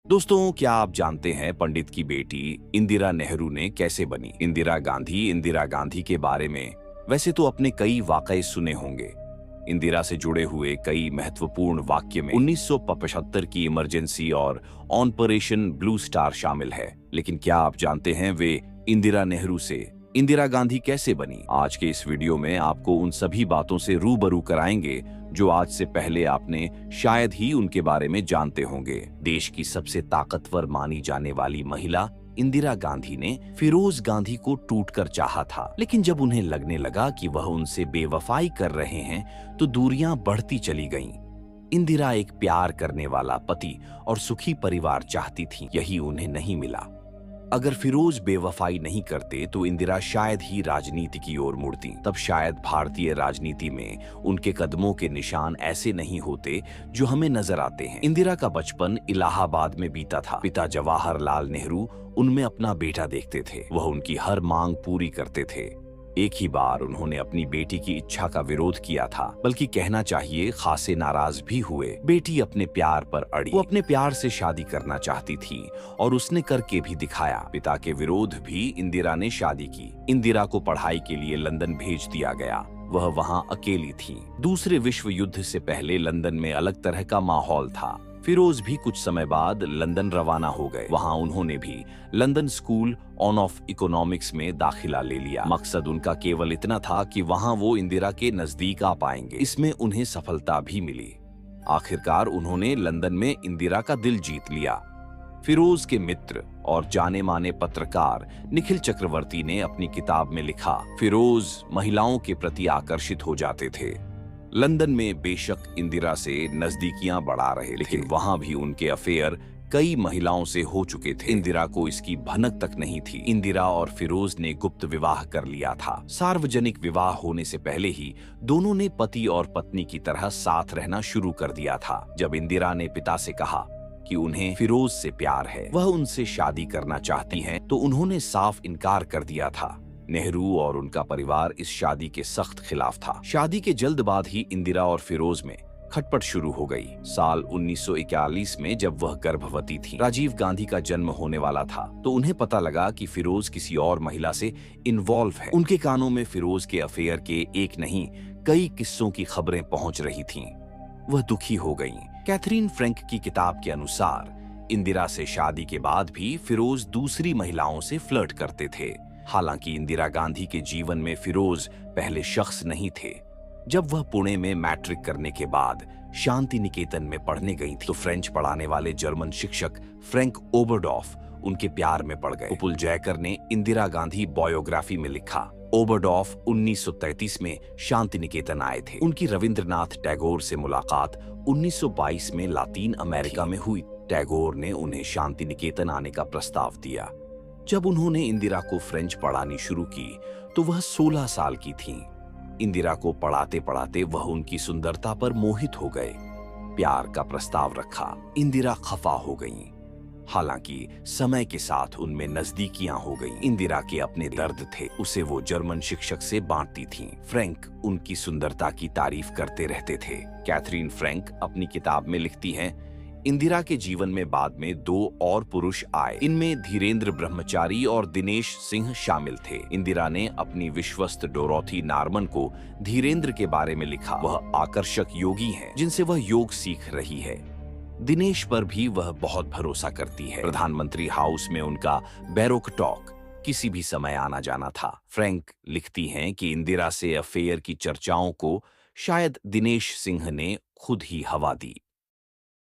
दोस्तों, क्या आप जानते हैं पंडित की बेटी इंदिरा नेहरू ने कैसे बनी? इंदिरा गांधी के बारे में वैसे तो अपने कई वाकये सुने होंगे। इंदिरा से जुड़े हुए कई महत्वपूर्ण वाक्य में 1975 की इमरजेंसी और ऑपरेशन ब्लू स्टार शामिल है। लेकिन क्या आप जानते हैं वे इंदिरा नेहरू से इंदिरा गांधी कैसे बनी? आज के इस वीडियो में आपको उन सभी बातों से रूबरू कराएंगे जो आज से पहले आपने शायद ही उनके बारे में जानते होंगे। देश की सबसे ताकतवर मानी जाने वाली महिला इंदिरा गांधी ने फिरोज गांधी को टूटकर चाहा था, लेकिन जब उन्हें लगने लगा कि वह उनसे बेवफाई कर रहे हैं तो दूरियां बढ़ती चली गईं। इंदिरा एक प्यार करने वाला पति और सुखी परिवार चाहती थी, यही उन्हें नहीं मिला। अगर फिरोज बेवफाई नहीं करते तो इंदिरा शायद ही राजनीति की ओर मुड़ती। तब शायद भारतीय राजनीति में उनके कदमों के निशान ऐसे नहीं होते जो हमें नजर आते हैं। इंदिरा का बचपन इलाहाबाद में बीता था। पिता जवाहरलाल नेहरू उनमें अपना बेटा देखते थे। वह उनकी हर मांग पूरी करते थे। एक ही बार उन्होंने अपनी बेटी की इच्छा का विरोध किया था, बल्कि कहना चाहिए खासे नाराज भी हुए। बेटी अपने प्यार पर अड़ी। वो अपने प्यार से शादी करना चाहती थी और उसने करके भी दिखाया। पिता के विरोध भी इंदिरा ने शादी की। इंदिरा को पढ़ाई के लिए लंदन भेज दिया गया। वह वहां अकेली थी। दूसरे विश्व युद्ध से पहले लंदन में अलग तरह का माहौल था। फिरोज भी कुछ समय बाद लंदन रवाना हो गए। वहां उन्होंने भी लंदन स्कूल ऑफ इकोनॉमिक्स में दाखिला ले लिया। मकसद उनका केवल इतना था कि वहां वो इंदिरा के नजदीक आ पाएंगे। इसमें उन्हें सफलता भी मिली। आखिरकार उन्होंने लंदन में इंदिरा का दिल जीत लिया। फिरोज के मित्र और जाने माने पत्रकार निखिल चक्रवर्ती ने अपनी किताब में लिखा, फिरोज महिलाओं के प्रति आकर्षित हो जाते थे। लंदन में बेशक इंदिरा से नजदीकियां बढ़ा रहे थे, लेकिन वहां भी उनके अफेयर कई महिलाओं से हो चुके थे। इंदिरा को इसकी भनक तक नहीं थी। इंदिरा और फिरोज ने गुप्त विवाह कर लिया था। सार्वजनिक विवाह होने से पहले ही दोनों ने पति और पत्नी की तरह साथ रहना शुरू कर दिया था। जब इंदिरा ने पिता से कहा कि उन्हें फिरोज से प्यार है, वह उनसे शादी करना चाहती हैं, तो उन्होंने साफ इनकार कर दिया था। नेहरू और उनका परिवार इस शादी के सख्त खिलाफ था। शादी के जल्द बाद ही इंदिरा और फिरोज में खटपट शुरू हो गई। साल 1941 में जब वह गर्भवती थी, राजीव गांधी का जन्म होने वाला था, तो उन्हें पता लगा कि फिरोज किसी और महिला से इन्वॉल्व है। उनके कानों में फिरोज के अफेयर के एक नहीं कई किस्सों की खबरें पहुंच रही थीं। वह दुखी हो गईं। कैथरीन फ्रैंक की किताब के अनुसार इंदिरा से शादी के बाद भी फिरोज दूसरी महिलाओं से फ्लर्ट करते थे। हालांकि इंदिरा गांधी के जीवन में फिरोज पहले शख्स नहीं थे। जब वह पुणे में मैट्रिक करने के बाद शांति निकेतन में पढ़ने गई थी, तो फ्रेंच पढ़ाने वाले जर्मन शिक्षक फ्रैंक ओबरडॉफ उनके प्यार में पड़ गए। उपल जयकर ने इंदिरा गांधी बायोग्राफी में लिखा, ओबरडॉफ 1933 में शांति निकेतन आए थे। उनकी रविंद्रनाथ टैगोर से मुलाकात 1922 में लातीन अमेरिका में हुई। टैगोर ने उन्हें शांति निकेतन आने का प्रस्ताव दिया। जब उन्होंने इंदिरा को फ्रेंच पढ़ानी शुरू की तो वह 16 साल की थीं। इंदिरा को पढ़ाते पढ़ाते वह उनकी सुंदरता पर मोहित हो गए। प्यार का प्रस्ताव रखा। इंदिरा खफा हो गईं। हालांकि समय के साथ उनमें नजदीकियां हो गईं। इंदिरा के अपने दर्द थे, उसे वो जर्मन शिक्षक से बांटती थीं। फ्रैंक उनकी सुंदरता की तारीफ करते रहते थे। कैथरीन फ्रैंक अपनी किताब में लिखती हैं, इंदिरा के जीवन में बाद में 2 और पुरुष आए। इनमें धीरेन्द्र ब्रह्मचारी और दिनेश सिंह शामिल थे। इंदिरा ने अपनी विश्वस्त डोरोथी नार्मन को धीरेन्द्र के बारे में लिखा। वह आकर्षक योगी हैं जिनसे वह योग सीख रही है। दिनेश पर भी वह बहुत भरोसा करती है। प्रधानमंत्री हाउस में उनका बैरोक टॉक किसी भी समय आना जाना था। फ्रैंक लिखती हैं कि इंदिरा से अफेयर की चर्चाओं को शायद दिनेश सिंह ने खुद ही हवा दी।